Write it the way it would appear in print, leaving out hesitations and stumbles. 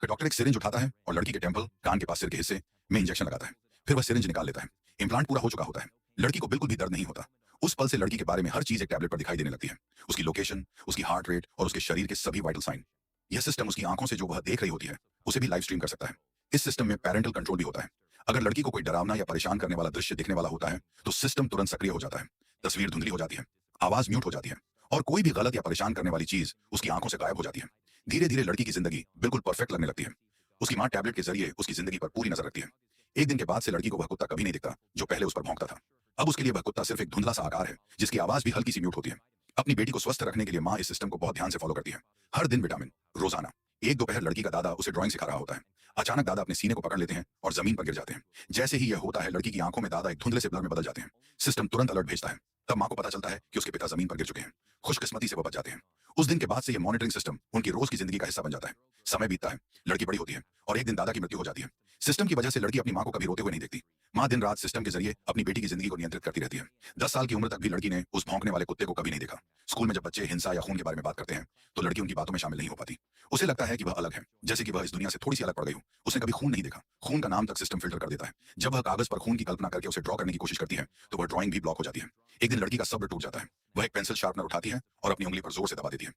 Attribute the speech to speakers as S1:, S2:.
S1: फिर डॉक्टर एक सिरिंज उठाता है और लड़की के टेम्पल, कान के पास सिर के हिस्से में इंजेक्शन लगाता है। फिर वह सिरिंज निकाल लेता है। इम्प्लांट पूरा हो चुका होता है। लड़की को बिल्कुल भी दर्द नहीं होता। उस पल से लड़की के बारे में हर चीज एक टैबलेट पर दिखाई देने लगती है। उसकी लोकेशन, उसकी हार्ट रेट और उसके शरीर के सभी वाइटल साइन। यह सिस्टम उसकी आंखों से जो वह देख रही होती है उसे भी लाइव स्ट्रीम कर सकता है। इस सिस्टम में पेरेंटल कंट्रोल भी होता है। अगर लड़की को कोई डरावना या परेशान करने वाला दृश्य दिखने वाला होता है तो सिस्टम तुरंत सक्रिय हो जाता है। तस्वीर धुंधली हो जाती है, आवाज म्यूट हो जाती है और कोई भी गलत या परेशान करने वाली चीज उसकी आंखों से गायब हो जाती है। धीरे धीरे लड़की की जिंदगी बिल्कुल परफेक्ट लगने लगती है। उसकी मां टैबलेट के जरिए उसकी जिंदगी पर पूरी नजर रखती है। एक दिन के बाद से लड़की को वह कुत्ता कभी नहीं दिखता जो पहले उस पर भौंकता था। अब उसके लिए वह कुत्ता सिर्फ एक धुंधला सा आकार है जिसकी आवाज भी हल्की सी म्यूट होती है। अपनी बेटी को स्वस्थ रखने के लिए मां इस सिस्टम को बहुत ध्यान से फॉलो करती है। हर दिन विटामिन, रोजाना। एक दोपहर लड़की का दादा उसे ड्राइंग सिखा रहा होता है। अचानक दादा अपने सीने को पकड़ लेते हैं और जमीन पर गिर जाते हैं। जैसे ही यह होता है लड़की की आंखों में दादा एक धुंधले से ब्लर में बदल जाते हैं। सिस्टम तुरंत अलर्ट भेजता है। तब मां को पता चलता है कि उसके पिता जमीन पर गिर चुके हैं। खुशकिस्मती से वो बच जाते हैं। उस दिन के बाद से यह मॉनिटरिंग सिस्टम उनकी रोज की जिंदगी का हिस्सा बन जाता है। समय बीतता है, लड़की बड़ी होती है और एक दिन दादा की मृत्यु हो जाती है। सिस्टम की वजह से लड़की अपनी मां को कभी रोते हुए नहीं देखती। मां दिन रात सिस्टम के जरिए अपनी बेटी की जिंदगी को नियंत्रित करती रहती है। 10 साल की उम्र तक भी लड़की ने उस भौंकने वाले कुत्ते को कभी नहीं देखा। स्कूल में जब बच्चे हिंसा या खून के बारे में बात करते हैं तो लड़की उनकी बातों में शामिल नहीं हो पाती। उसे लगता है कि वह अलग है, जैसे कि वह इस दुनिया से थोड़ी सी अलग पड़ गई हो। उसने कभी खून नहीं देखा। खून का नाम तक सिस्टम फिल्टर कर देता है। जब वह कागज पर खून की कल्पना करके उसे ड्रॉ करने की कोशिश करती है तो वह ड्राइंग भी ब्लॉक हो जाती है। एक दिन लड़की का सब्र टूट जाता है। वह एक पेंसिल शार्पनर उठाती है और अपनी उंगली पर जोर से दबा देती है।